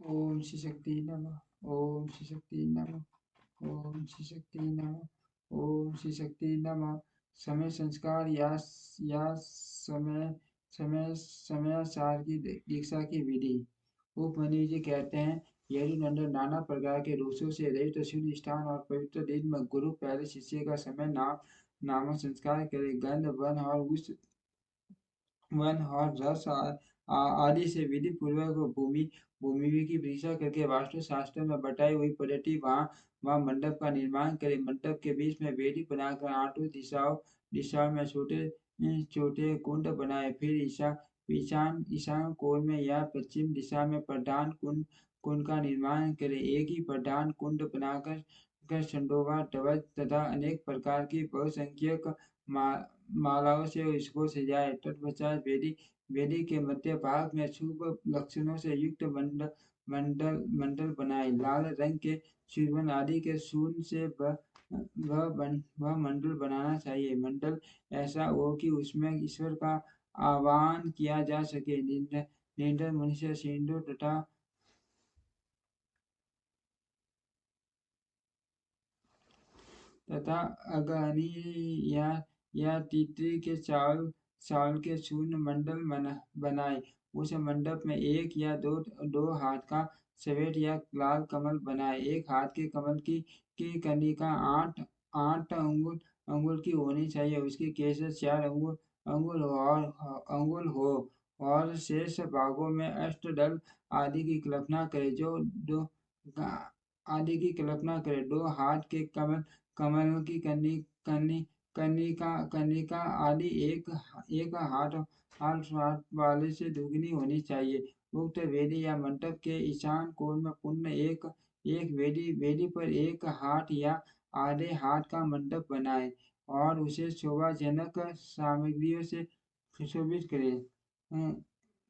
ओम श्री शक्ति नमः। ओम श्री शक्ति नमः। ओम श्री शक्ति नमः। ओम श्री शक्ति नमः। समय संस्कार या समय समय समयाचार की दीक्षा की विधि। उपमन्यु जी कहते हैं, यदि नंदन नाना प्रकार के दोषों से रहित शुद्ध स्थान और पवित्र दिन में गुरु पहले शिष्य का समय नामक संस्कार करे। गंध वन और रस आदि से विधि पूर्वक भूमि की परीक्षा करके वास्तु शास्त्र में बताई हुई पद्धति वहाँ मंडप का निर्माण करे। मंडप के बीच में वेदी बनाकर आठों दिशाओं में छोटे छोटे कुंड बनाए। फिर ईशान कोण में या पश्चिम दिशा में प्रधान कुंड का निर्माण करे। एक ही प्रधान कुंड बनाकर चंडोबा ध्वज तथा अनेक प्रकार की बहुसंख्यक मालाओं से इसको सजाए। तत्पश्चात वेदी के मध्य भाग में शुभ लक्षणों से युक्त मंडल बनाए। लाल रंग के सुरवन आदि के सूर्य से वह मंडल बनाना चाहिए। मंडल ऐसा हो कि उसमें ईश्वर का आह्वान किया जा सके। निर्धन मनुष्य सिंधु तथा अगहनी या तीतरी के चावल के चूर्ण मंडल बनाए। उस मंडप में एक या दो हाथ का सफेद या लाल कमल बनाए। एक हाथ के कमल की कनिका आठ अंगुल की होनी चाहिए। उसकी केसर 4 अंगुल हो और शेष भागों में अष्टदल आदि की कल्पना करे। जो दो आदि की कल्पना करे। दो हाथ के कमलों की कनिका आदि एक हाथ वाले से दुगनी होनी चाहिए। उक्त वेदी या मंडप के ईशान कोण में पुण्य एक वेदी पर एक हाथ या आधे हाथ का मंडप बनाए और उसे शोभाजनक सामग्रियों से सुशोभित करे।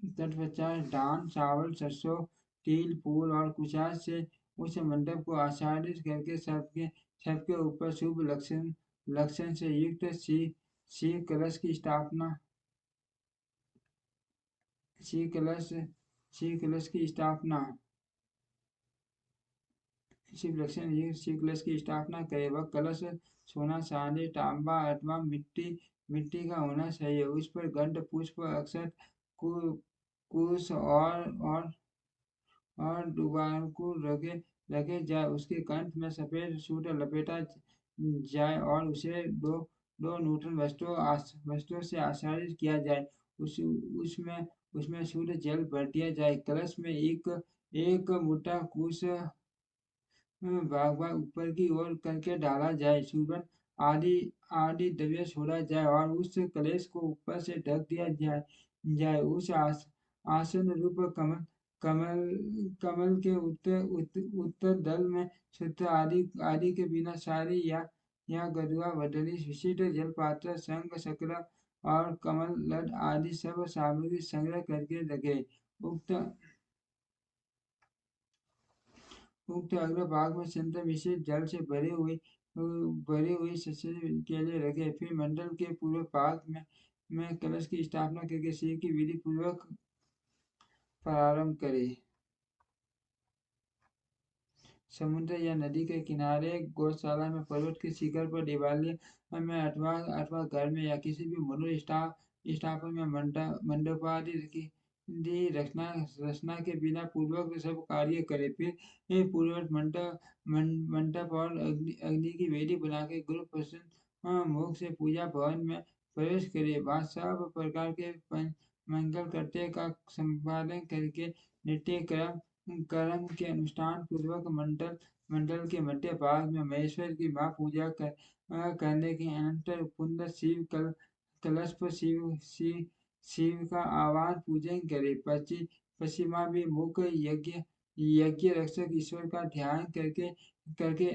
तत्पश्चात धान चावल सरसों तिल फूल और कुचास से उस मंडप को आच्छादित करके सबके ऊपर शुभ लक्षण से युक्त शिव कलश की स्थापना शिव कलश की स्थापना शिव कलश की स्थापना करे। वह कलश सोना चांदी तांबा अथवा मिट्टी का होना चाहिए। उस पर गंध पुष्प अक्षत कुश और दुबार को रखे जाए। उसके कंठ में सफेद सूत्र लपेटा जाए और उसे दो नूतन वस्त्रों से आच्छादित किया जाए। उसमें उसमें शुद्ध जल भर दिया जाए। कलश में एक मुट्ठा कुश भाग ऊपर की ओर करके डाला जाए। सुगंध आदि द्रव्य छोड़ा जाए और उस कलश को ऊपर से ढक दिया जाए। उस आसन रूप कमल के उत्तर दल में सूत्र आदि के बिना सारी या गरुआ वदनी विशिष्ट जलपात्र शंख चक्र और कमल लट आदि सब सामग्री संग्रह करके रखे। उक्त अग्रभाग में चंद्र मिश्रित जल से भरी हुई शस्त्र के लिए रखे। फिर मंडल के पूर्व भाग में कलश की स्थापना करके शिव की विधि पूर्वक प्रारंभ करे। समुद्र या नदी के किनारे गौशाला में पर्वत के शिखर पर दिवाली में अथवा घर में या किसी भी मनुष्य स्थापन में मंडपादि रचना के बिना पूर्वक सब कार्य करे। फिर पूर्वक मंडप और अग्नि की वेदी बनाकर गुरु प्रसन्न मुख से पूजा भवन में प्रवेश करे। वहाँ सब प्रकार के मंगल कृत्य का संपादन करके नित्य कर्म के अनुष्ठान पूर्वक मंडल के मध्य भाग में महेश्वर की महापूजा करने के अनंतर पुण्य कलश पर शिव का आह्वान पूजन करे। पश्चिमाभिमुख यज्ञ रक्षक ईश्वर का ध्यान करके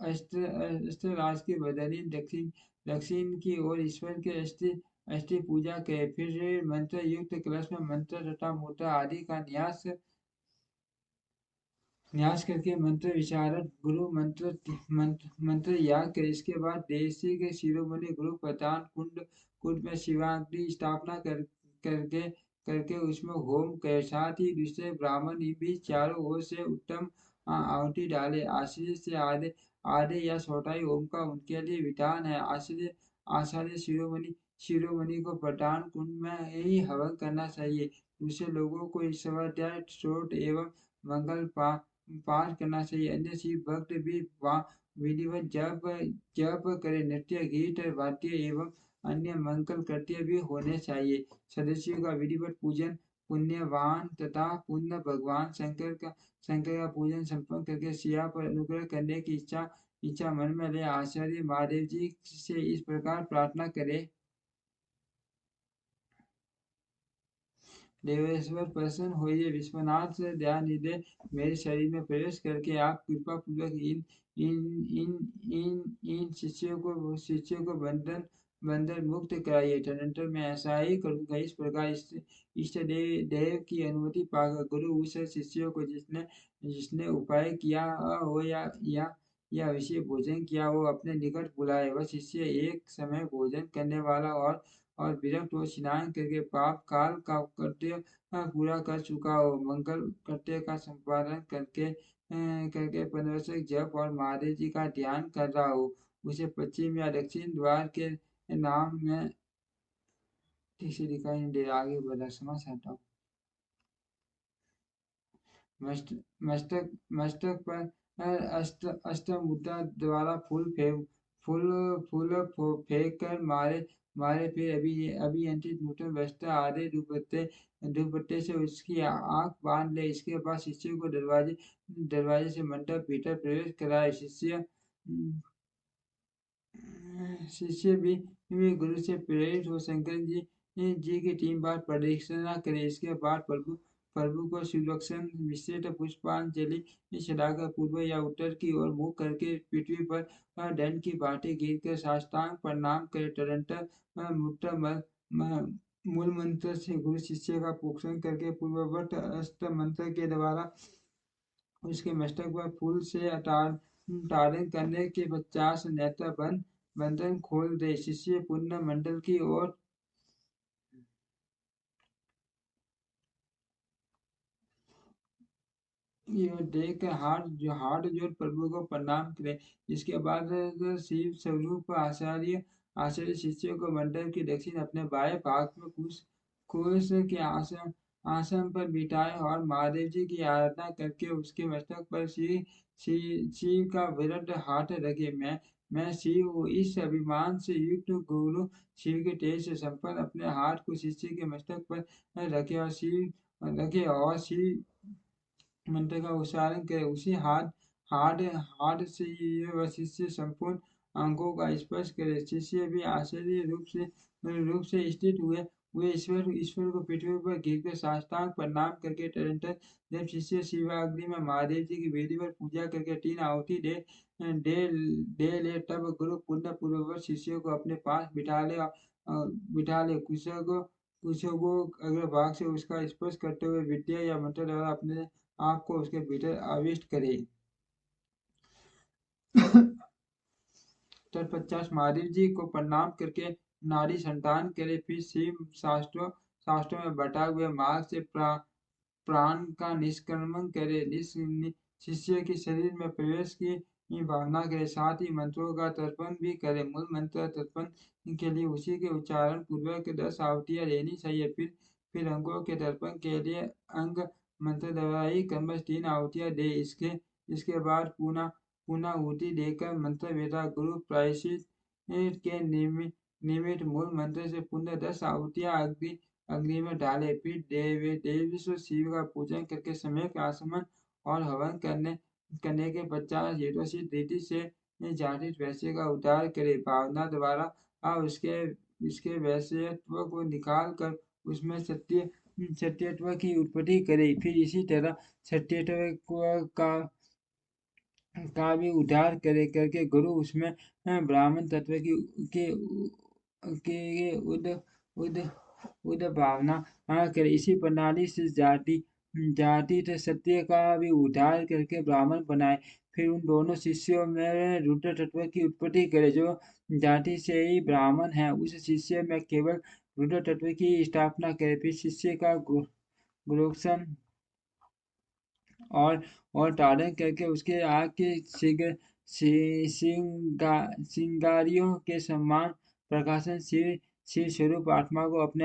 अस्त्र राज के बदली दक्षिण की ओर ईश्वर के अष्टि पूजा करे। फिर मंत्र युक्त कलश में मंत्र तथा मुद्रा आदि का न्यास करके मंत्र विशारद गुरु मंत्र याग करे। इसके बाद देशी के शिरोमणि गुरु प्रधान कुंड में शिवाग्नि स्थापना करके करके उसमें होम करे। साथ ही दूसरे ब्राह्मण भी चारों ओर से उत्तम आहुति डाले। आश्चर्य से आधे आधे या चौथाई होम का उनके लिए विधान है। आश्चर्य आचार्य शिरोमणि शिरोमणि को प्रधान कुंड में ही हवन करना चाहिए। दूसरे लोगों को ईश्वराध्याय स्तोत्र एवं मंगल पाठ करना चाहिए। अन्य शिव भक्त भी विधिवत जप जप करे। नृत्य गीत वाद्य एवं अन्य मंगल कृत्य भी होने चाहिए। सदस्यों का विधिवत पूजन पुण्यवान तथा पुण्य भगवान शंकर का पूजन संपन्न करके सिया पर अनुग्रह करने की इच्छा इच्छा मन में ले आचार्य महादेव जी से इस प्रकार प्रार्थना करे। देवेश्वर प्रसन्न होइए, विश्वनाथ से ध्यान निधे मेरे शरीर में प्रवेश करके आप कृपा पूर्वक इन इन शिष्यों को बंधन बंधन मुक्त कराइए। तदनंतर मैं ऐसा ही करूंगा। इस प्रकार इष्ट देव की अनुमति पाकर गुरु उस शिष्यों को जिसने जिसने उपाय किया हो या विषय भोजन किया हो अपने निकट बुलाए। वह शिष्य एक समय भोजन करने वाला और विरक्त हो स्नान करके पाप काल का कृत्य पूरा कर चुका हो, मंगल कृत्य का संपादन करके पंद्रह जप और महादेव जी का ध्यान कर रहा हो, उसे पश्चिम या दक्षिण द्वार के नाम में ठीक से दिखाई नहीं दे रहा। आगे बढ़ा समझ आता हूँ। मस्त मस्तक मस्तक पर अष्ट मुद्रा द्वारा फूल फेंक कर मारे मारे। फिर अभियंत्रित नूतन वस्त्र आधे दुपट्टे से उसकी आंख बांध ले। इसके बाद शिष्य को दरवाजे से मंडप भीतर प्रवेश कराए। शिष्य भी गुरु से प्रेरित हो शंकर जी की 3 बार प्रदक्षिणा करे। इसके बाद प्रभु को सुलक्षण मिश्रित पुष्पांजलि चढ़ाकर पूर्व या उत्तर की ओर मुख करके पृथ्वी पर दंड की भांति गिरकर साष्टांग प्रणाम करे। तदनंतर मूल मंत्र से गुरु शिष्य का पोषण करके पूर्ववत अष्ट मंत्र के द्वारा उसके मस्तक पर फूल से ताड़न करने के पश्चात नेत्र बंधन खोल दे। शिष्य पुण्य मंडल की ओर यह देख हाथ जोड़ प्रभु को प्रणाम करे। इसके बाद शिव स्वरूप आचार्य शिष्यों को मंडल की दक्षिण अपने बाएं भाग में कुश के आसन पर बिठाए और महादेव जी की आराधना करके उसके मस्तक पर शिव का विरुद्ध हाथ रखे। मैं शिव हूँ। इस अभिमान से युक्त गुरु शिव के तेज से संपन्न अपने हाथ को शिष्य के मस्तक पर रखे और शिव मंत्र का उच्चारण करे। उसी हाथ से ये वह शिष्य संपूर्ण अंगों का स्पर्श करे। शिष्य भी आश्चर्य रूप से स्थित हुए वे ईश्वर को पृथ्वी पर गिरकर साष्टांग प्रणाम करके तदनंतर जब शिष्य शिवाग्नि में महादेव जी की वेदी पर पूजा करके 3 आहुति दे ले तब गुरु पुण्य पूर्वक शिष्यों को अपने पास बिठा ले कुशों को अग्र भाग से उसका स्पर्श करते हुए विद्या या मंत्र द्वारा अपने आपको उसके भीतर आविष्ट करे। तत्पश्चात महादेव जी को प्रणाम करके नारी संतान करे। फिर शिव शास्त्रों में बटा हुए मार्ग से प्राण का निष्क्रमण करे। शिष्य के शरीर में प्रवेश की भावना करे। साथ ही मंत्रों का तर्पण भी करे। मूल मंत्र तर्पण के लिए उसी के उच्चारण पूर्वक 10 आहुतियां देनी चाहिए। फिर अंगों के तर्पण के लिए अंग मंत्र द्वारा ही क्रमश 3 आहुतियां दे। इसके बाद पुनः आहुति देकर मंत्र वेदा गुरु प्रायश्चित के निमित्त मूल मंत्र से पुनः 10 आहुतियां अग्नि में डाले। फिर देवेश्वर शिव का पूजन करके समय आसमन और हवन करने के पश्चात यथोचित रीति से जातित वैश्य का उद्धार करे। भावना द्वारा उसके वैश्यत्व को निकाल कर उसमें सत्यत्व की उत्पत्ति करे। फिर इसी तरह सत्यत्व का भी उद्धार करके गुरु उसमें ब्राह्मण तत्व के उद भावना करे। इसी प्रणाली से जाति सत्य का भी उद्धार करके ब्राह्मण बनाए। फिर उन दोनों शिष्यों में रुद्र तत्व की उत्पत्ति करे जो जाति से ही ब्राह्मण है। उस शिष्य में केवल रुद्र तत्व की स्थापना करे। फिर शिष्य का गुरोक्षण और ताड़न करके उसके आग के सिंगारियों के समान प्रकाशन शिव स्वरूप आत्मा को अपने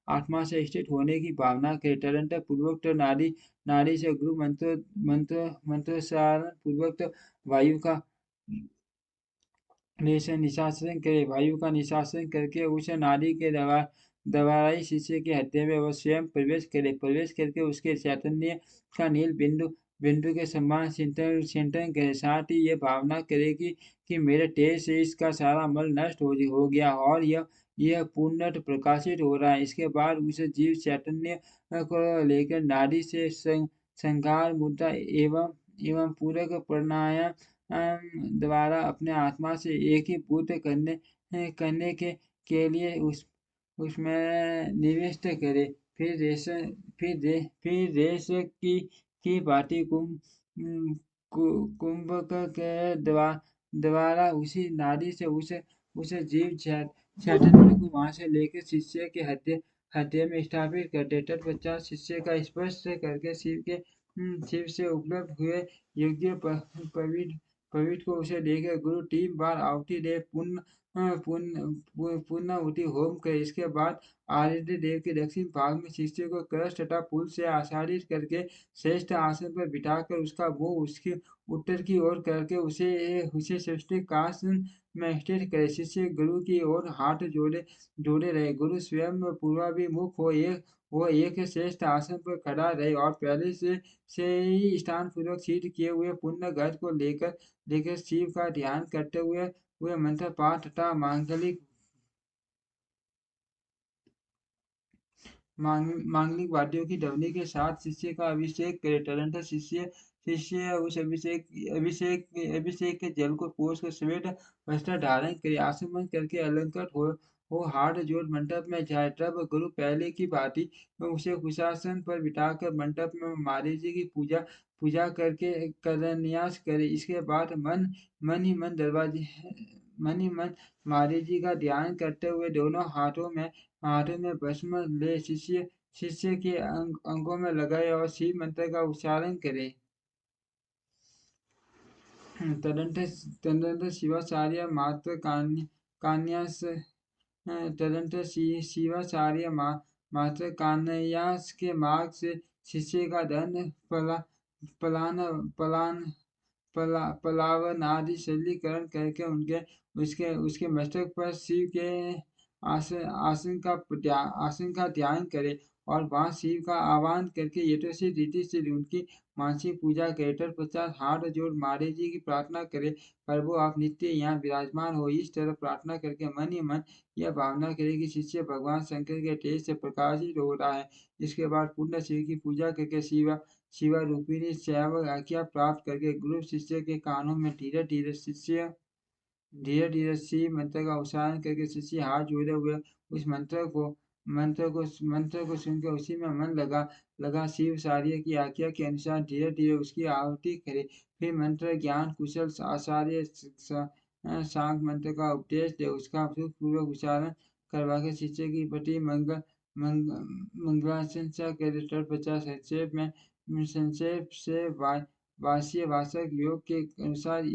आत्मा से स्थित होने की भावना करे। तदंतर पूर्वोक्त नारी नारी से गुरु मंत्रोच्चारण पूर्वक वायु का निशासन करे। वायु का निशासन करके उस नारी के दवाई शिष्य के हृदय में वह स्वयं प्रवेश करे। प्रवेश करके उसके चैतन्य का नील बिंदु बिंदु के समान चिंतन करे। साथ ही ये भावना करे कि मेरे तेज से इसका सारा मल नष्ट हो गया और यह पूर्णतः प्रकाशित हो रहा है। इसके बाद उसे जीव चैतन्य को लेकर नारी से संघार मुद्रा एवं पूरक प्राणायाम द्वारा अपने आत्मा से एकीभूत करने के लिए उसमें निविष्ट करे। फिर रेश की भांति कुंभक के द्वारा उसी नाड़ी से उसे जीव चैतन्य को वहां से लेकर शिष्य के हृदय में स्थापित करते। तत्पश्चात शिष्य का स्पर्श करके शिव से उपलब्ध हुए योग्य पवित्र को उसे देकर गुरु 3 बार आहुति दे पुण्य होम करे। इसके बाद आदित्य देव के दक्षिण भाग में शिष्य को कलश तथा फूल से आच्छादित करके श्रेष्ठ आसन पर बिठाकर उसका मुंह उसके उत्तर की ओर करके उसे सृष्टि आसन में स्थित करे। शिष्य गुरु की ओर हाथ जोड़े रहे। गुरु स्वयं पूर्वाभिमुख वो एक श्रेष्ठ आसन पर खड़ा रहे और पहले से ही स्थान पूर्वक सिद्ध किए हुए पुण्य घट को लेकर शिव का ध्यान करते हुए मंत्र पाठ तथा मांगलिक वाद्यों की ध्वनि के साथ शिष्य का अभिषेक करे। तदनंतर शिष्य उस अभिषेक के जल को पोष कर श्वेत वस्त्र धारण करे। आचमन करके अलंकृत हो हाथ जोड़ मंडप में जाए। तब गुरु पहले की भांति उसे कुशासन पर बिठाकर मंडप में महादेव जी की पूजा करके करन्यास करे। इसके बाद मन ही मन महादेव जी का ध्यान करते हुए दोनों हाथों में भस्म ले शिष्य के अंगों में लगाए और शिव मंत्र का उच्चारण करे। तदंतर शिवाचार्य मात्र कान्यास तदंतर शिवाचार्य मात्र कान्यास के मार्ग से शिष्य का धन पलावन आदि सरलीकरण करके उसके मस्तक पर शिव के आसन का ध्यान करे और वहां शिव का आह्वान करके यथोचित रीति से उनकी मानसिक पूजा करे। तत्पश्चात हाथ जोड़ महादेव जी की प्रार्थना करे, प्रभु आप नित्य यहाँ विराजमान हो। इस तरह प्रार्थना करके मन ही मन यह भावना करे कि शिष्य भगवान शंकर के तेज से प्रकाशित हो रहा है। इसके बाद पुण्य शिव की पूजा करके शिवा रूपिणी सेवक आज्ञा प्राप्त करके गुरु शिष्य के कानों में धीरे धीरे शिव मंत्र का उच्चारण करके शिष्य हाथ जोड़े हुए उस मंत्र को सुनकर उसी में मन लगा शिव आचार्य की आज्ञा के अनुसार धीरे धीरे उसकी आहुति करे। फिर मंत्र ज्ञान कुशल आचार्य शांत मंत्र का उपदेश दे उसका पूर्वक उच्चारण करवा के शिष्य की प्रति मंगलाचंसा करे। तत्पश्चात संक्षेप से वास्य वासक योग के अनुसार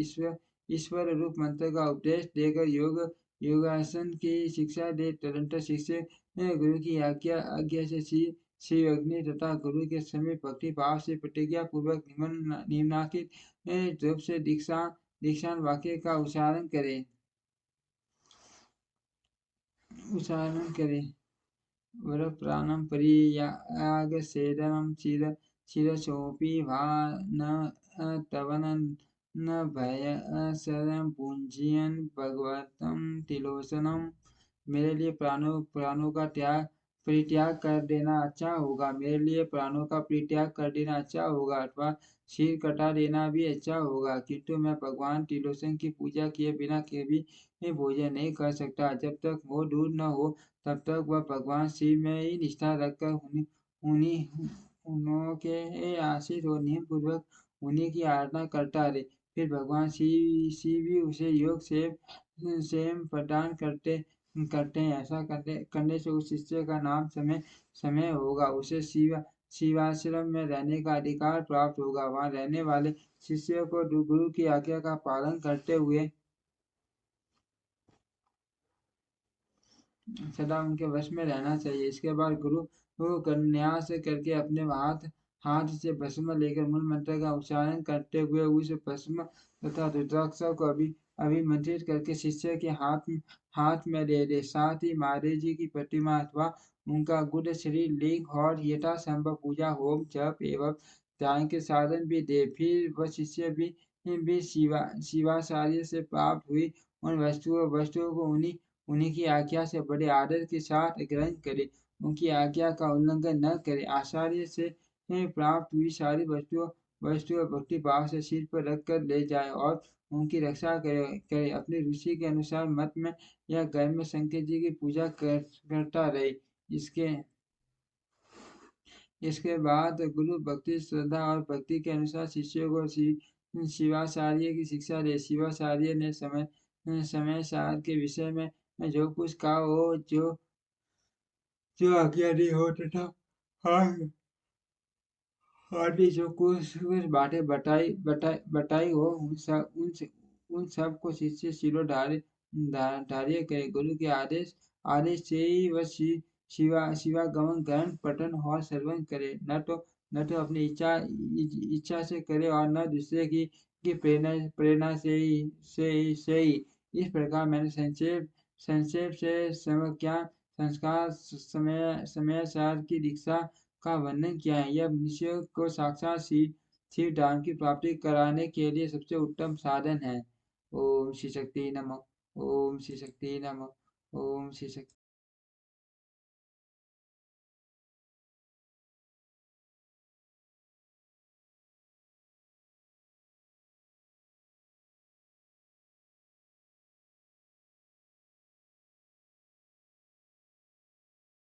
ईश्वर रूप मंत्र का उपदेश देकर योगासन की शिक्षा दे। तदंतर शिष्य गुरु की आज्ञा से शिव अग्नि तथा गुरु के समीप भक्ति भाव से प्रतिज्ञा पूर्वक निम्नाकित रूप से दीक्षांत वाक्य का उच्चारण करे। वर प्राणम परियाग सेदनम चिरचोपी भा न तवन न भय शरण पूंजियन भगवतम तिलोचनम। मेरे लिए प्राणों का परित्याग कर देना अच्छा होगा। मेरे लिए प्राणों का परित्याग कर देना अच्छा होगा अथवा सिर कटा देना भी अच्छा होगा, किंतु मैं भगवान तिलोचन की पूजा किए बिना कभी भोजन नहीं कर सकता। जब तक वो दूर न हो तब तक वह भगवान शिव में ही निष्ठा रखकर उन्हीं के आशीष और नियम पूर्वक उन्हीं की आराधना करता रहे। फिर भगवान शिव भी उसे योग से प्रदान करते हैं। ऐसा करने करने से उस शिष्य का नाम समय समय होगा, उसे शिवाश्रम में रहने का अधिकार प्राप्त होगा। वहां रहने वाले शिष्य को गुरु की आज्ञा का पालन करते हुए सदा उनके वश में रहना चाहिए। इसके बाद गुरु को न्यास करके अपने हाथ हाथ से भस्म लेकर मूल मंत्र का उच्चारण करते हुए उस भस्म तथा रुद्राक्ष को अभिमंत्रित करके शिष्य के हाथ में दे दे। साथ ही महादेव जी की प्रतिमा अथवा उनका गुड श्री लिंग और यथासंभव पूजा होम जप एवं ध्यान के साधन भी दे। फिर वह शिष्य भी शिवाचार्य से प्राप्त हुई उन वस्तुओं को उन्हीं उन्हीं की आज्ञा से बड़े आदर के साथ ग्रहण करे, उनकी आज्ञा का उल्लंघन न करे। आचार्य से प्राप्त हुई सारी वस्तुएं भक्ति भाव से सिर पर रख कर ले जाए और उनकी रक्षा करे। अपनी रुचि के अनुसार मत में या घर में शंकर जी की पूजा करता रहे। इसके इसके बाद गुरु भक्ति श्रद्धा और भक्ति के अनुसार शिष्यों को शिवाचार्य की शिक्षा दे। शिवाचार्य ने समय सार के विषय में जो कुछ कहा हो, जो आज्ञा दी हो तथा हाँ आदि जो कुछ बातें बताई हो, उन सब को शिष्य धार्य करे। गुरु के आदेश आदेश से ही वह शिवागमन ग्रहण पठन और श्रवण करे। न तो अपनी इच्छा से करे और न दूसरे की प्रेरणा से ही। इस प्रकार मैंने संक्षेप से समज्ञान संस्कार समय सार की दीक्षा का वर्णन किया है। यह मनुष्य को साक्षात शिव धाम की प्राप्ति कराने के लिए सबसे उत्तम साधन है। ओम श्री शक्ति नमः। ओम श्री शक्ति नमः। ओम श्री शक्ति